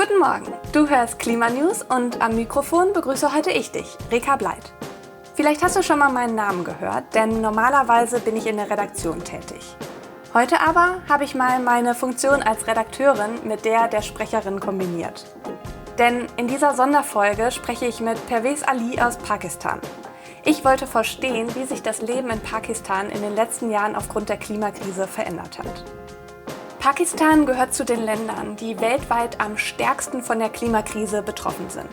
Guten Morgen, du hörst Klimanews und am Mikrofon begrüße heute ich dich, Reka Bleidt. Vielleicht hast du schon mal meinen Namen gehört, denn normalerweise bin ich in der Redaktion tätig. Heute aber habe ich mal meine Funktion als Redakteurin mit der Sprecherin kombiniert. Denn in dieser Sonderfolge spreche ich mit Pervez Aly aus Pakistan. Ich wollte verstehen, wie sich das Leben in Pakistan in den letzten Jahren aufgrund der Klimakrise verändert hat. Pakistan gehört zu den Ländern, die weltweit am stärksten von der Klimakrise betroffen sind.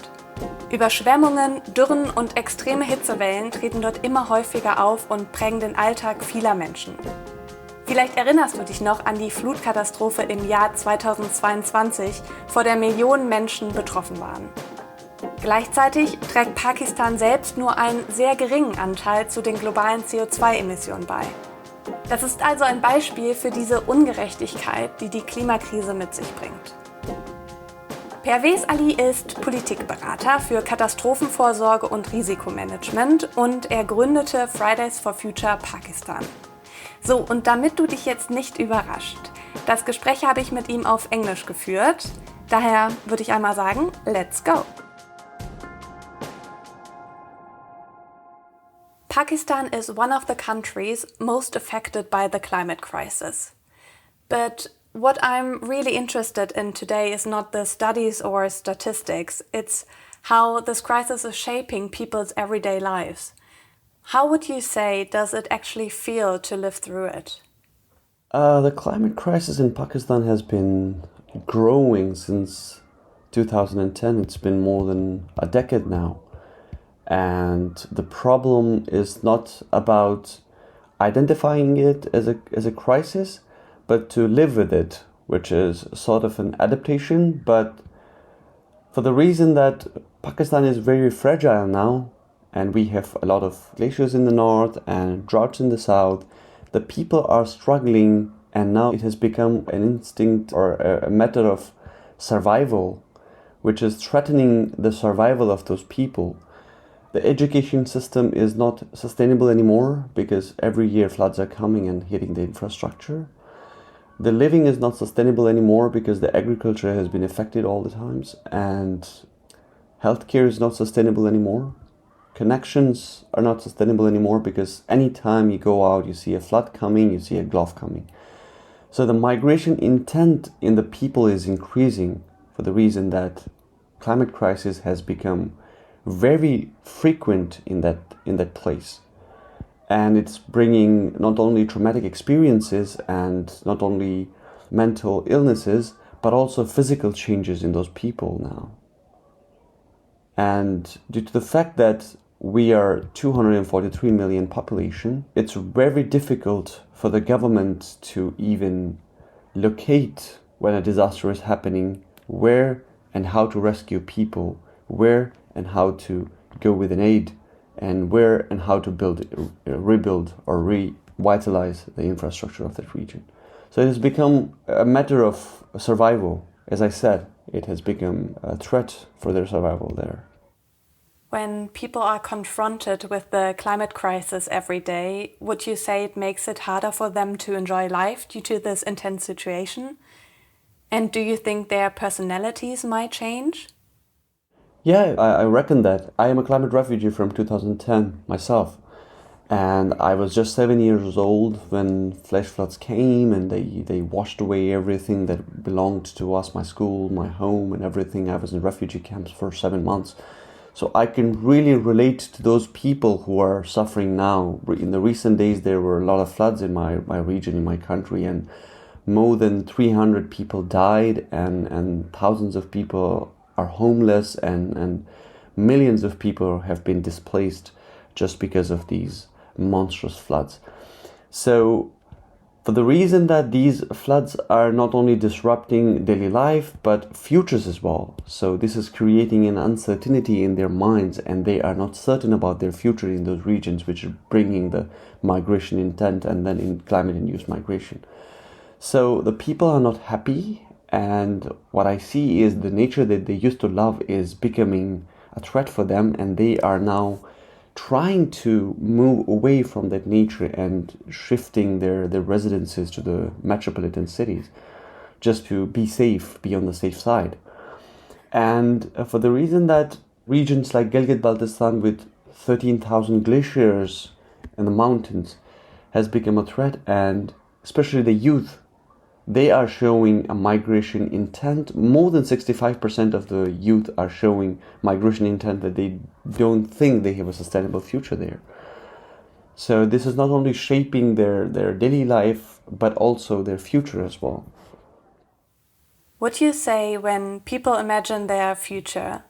Überschwemmungen, Dürren und extreme Hitzewellen treten dort immer häufiger auf und prägen den Alltag vieler Menschen. Vielleicht erinnerst du dich noch an die Flutkatastrophe im Jahr 2022, vor der Millionen Menschen betroffen waren. Gleichzeitig trägt Pakistan selbst nur einen sehr geringen Anteil zu den globalen CO2-Emissionen bei. Das ist also ein Beispiel für diese Ungerechtigkeit, die die Klimakrise mit sich bringt. Pervez Aly ist Politikberater für Katastrophenvorsorge und Risikomanagement und er gründete Fridays for Future Pakistan. So, und damit du dich jetzt nicht überrascht, das Gespräch habe ich mit ihm auf Englisch geführt. Daher würde ich einmal sagen, let's go! Pakistan is one of the countries most affected by the climate crisis. But what I'm really interested in today is not the studies or statistics, it's how this crisis is shaping people's everyday lives. How would you say does it actually feel to live through it? The climate crisis in Pakistan has been growing since 2010. It's been more than a decade now. And the problem is not about identifying it as a crisis, but to live with it, which is sort of an adaptation. But for the reason that Pakistan is very fragile now, and we have a lot of glaciers in the north and droughts in the south, the people are struggling, and now it has become an instinct or a matter of survival, which is threatening the survival of those people. The education system is not sustainable anymore because every year floods are coming and hitting the infrastructure. The living is not sustainable anymore because the agriculture has been affected all the times, and healthcare is not sustainable anymore. Connections are not sustainable anymore because anytime you go out, you see a flood coming, you see a gulf coming. So the migration intent in the people is increasing for the reason that climate crisis has become very frequent in that place, and it's bringing not only traumatic experiences and not only mental illnesses but also physical changes in those people now. And due to the fact that we are 243 million population, it's very difficult for the government to even locate when a disaster is happening, where and how to rescue people, where and how to go with an aid, and where and how to rebuild or revitalize the infrastructure of that region. So it has become a matter of survival. As I said, it has become a threat for their survival there. When people are confronted with the climate crisis every day, would you say it makes it harder for them to enjoy life due to this intense situation? And do you think their personalities might change? Yeah, I reckon that. I am a climate refugee from 2010 myself. And I was just 7 years old when flash floods came and they washed away everything that belonged to us, my school, my home and everything. I was in refugee camps for 7 months. So I can really relate to those people who are suffering now. In the recent days, there were a lot of floods in my region, in my country, and more than 300 people died and thousands of people are homeless and millions of people have been displaced just because of these monstrous floods. So for the reason that these floods are not only disrupting daily life but futures as well. So this is creating an uncertainty in their minds and they are not certain about their future in those regions, which is bringing the migration intent and then in climate-induced migration. So the people are not happy. And what I see is the nature that they used to love is becoming a threat for them, and they are now trying to move away from that nature and shifting their residences to the metropolitan cities just to be safe, be on the safe side. And for the reason that regions like Gilgit-Baltistan with 13,000 glaciers in the mountains has become a threat, and especially the youth, they are showing a migration intent. More than 65% of the youth are showing migration intent that they don't think they have a sustainable future there. So this is not only shaping their daily life, but also their future as well. What do you say when people imagine their future?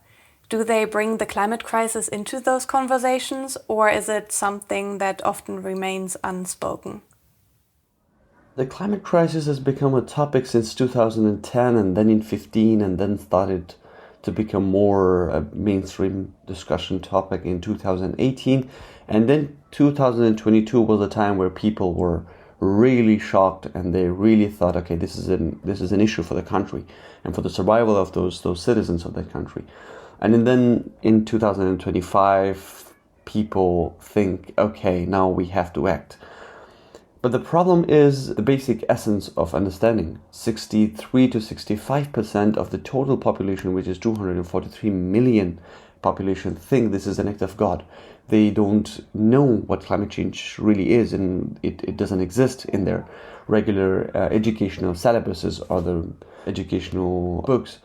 Do they bring the climate crisis into those conversations, or is it something that often remains unspoken? The climate crisis has become a topic since 2010 and then in 2015, and then started to become more a mainstream discussion topic in 2018. And then 2022 was a time where people were really shocked, and they really thought, okay, this is an issue for the country and for the survival of those citizens of that country. And then in 2025, people think, okay, now we have to act. But the problem is the basic essence of understanding. 63 to 65% of the total population, which is 243 million population, think this is an act of God. They don't know what climate change really is, and it doesn't exist in their regular educational syllabuses or the educational books.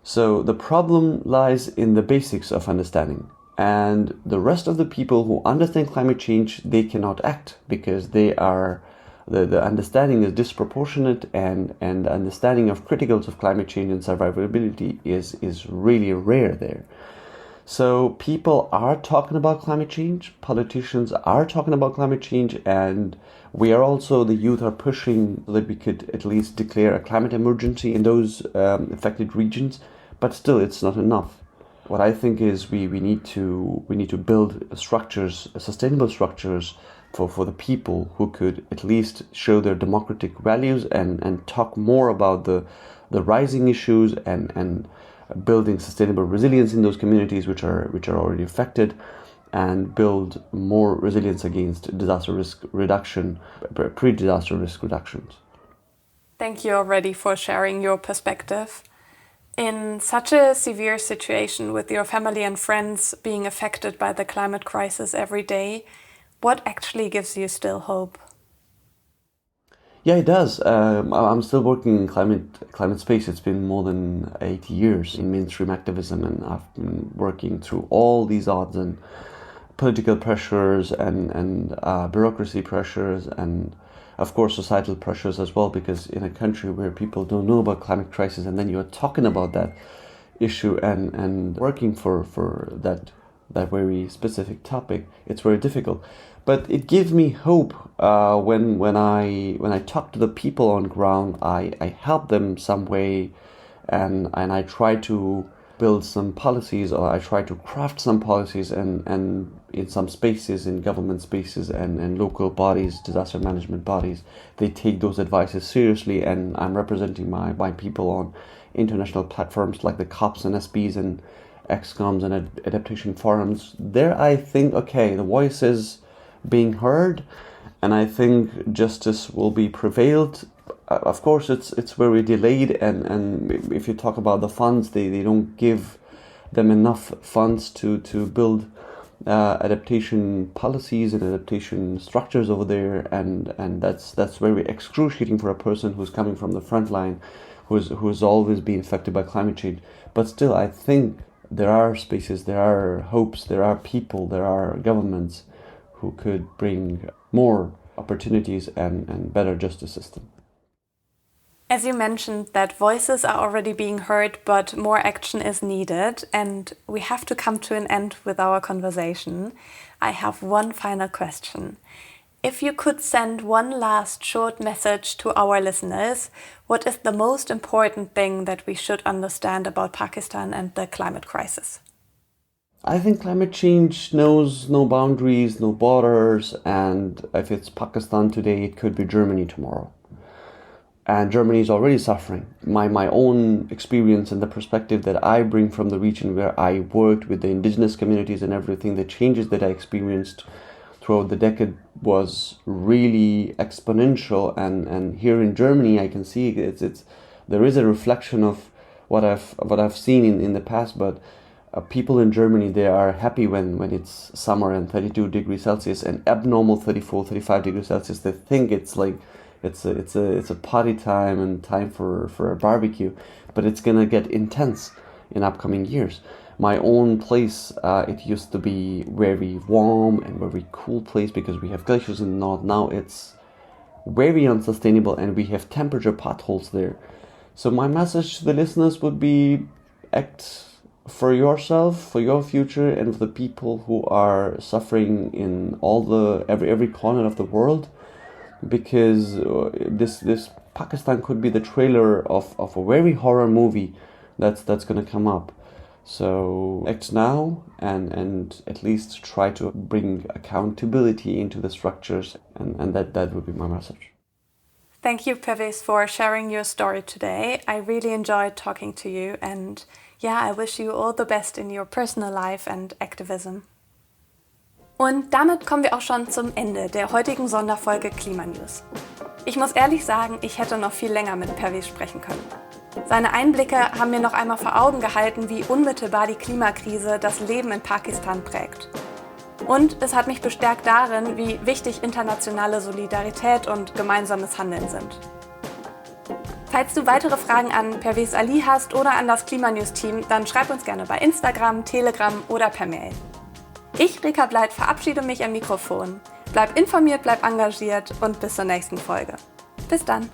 So the problem lies in the basics of understanding. And the rest of the people who understand climate change, they cannot act because they are the understanding is disproportionate, and the understanding of criticals of climate change and survivability is really rare there. So people are talking about climate change, politicians are talking about climate change, and we are also, the youth are pushing so that we could at least declare a climate emergency in those affected regions, but still it's not enough. What I think is we need to build structures, sustainable structures for the people who could at least show their democratic values and talk more about the rising issues and building sustainable resilience in those communities which are already affected, and build more resilience against disaster risk reduction, pre-disaster risk reductions. Thank you already for sharing your perspective. In such a severe situation with your family and friends being affected by the climate crisis every day, what actually gives you still hope? Yeah, it does. I'm still working in climate space. It's been more than 80 years in mainstream activism, and I've been working through all these odds and political pressures and bureaucracy pressures, and of course societal pressures as well, because in a country where people don't know about climate crisis and then you're talking about that issue and working for that very specific topic, it's very difficult. But it gives me hope when I talk to the people on ground. I help them some way, and I try to build some policies, or I try to craft some policies, and in some spaces, in government spaces and local bodies, disaster management bodies, they take those advices seriously, and I'm representing my people on international platforms like the COPs and SBs and XCOMs and adaptation forums. There I think, okay, the voice is being heard, and I think justice will be prevailed. Of course, it's very delayed, and if you talk about the funds, they don't give them enough funds to build adaptation policies and adaptation structures over there, and that's very excruciating for a person who's coming from the front line, who's always been affected by climate change. But still, I think there are spaces, there are hopes, there are people, there are governments who could bring more opportunities and better justice system. As you mentioned, that voices are already being heard, but more action is needed, and we have to come to an end with our conversation. I have one final question. If you could send one last short message to our listeners, what is the most important thing that we should understand about Pakistan and the climate crisis? I think climate change knows no boundaries, no borders, and if it's Pakistan today, it could be Germany tomorrow. And Germany is already suffering. My own experience and the perspective that I bring from the region where I worked with the indigenous communities and everything, the changes that I experienced throughout the decade was really exponential. And here in Germany, I can see there is a reflection of what I've seen in the past, but people in Germany, they are happy when it's summer and 32 degrees Celsius and abnormal 34, 35 degrees Celsius. They think it's like it's a party time and time for a barbecue, but it's gonna get intense in upcoming years. My own place, it used to be very warm and very cool place because we have glaciers in the north. Now it's very unsustainable and we have temperature potholes there. So my message to the listeners would be, act for yourself, for your future, and for the people who are suffering in every corner of the world, because this Pakistan could be the trailer of a very horror movie that's gonna come up. So act now and at least try to bring accountability into the structures, and that would be my message. Thank you, Pervez, for sharing your story today. I really enjoyed talking to you, and I wish you all the best in your personal life and activism. Und damit kommen wir auch schon zum Ende der heutigen Sonderfolge Klimanews. Ich muss ehrlich sagen, ich hätte noch viel länger mit Pervez sprechen können. Seine Einblicke haben mir noch einmal vor Augen gehalten, wie unmittelbar die Klimakrise das Leben in Pakistan prägt. Und es hat mich bestärkt darin, wie wichtig internationale Solidarität und gemeinsames Handeln sind. Falls du weitere Fragen an Pervez Aly hast oder an das Klimanews-Team, dann schreib uns gerne bei Instagram, Telegram oder per Mail. Ich, Reka Bleidt, verabschiede mich am Mikrofon. Bleib informiert, bleib engagiert und bis zur nächsten Folge. Bis dann!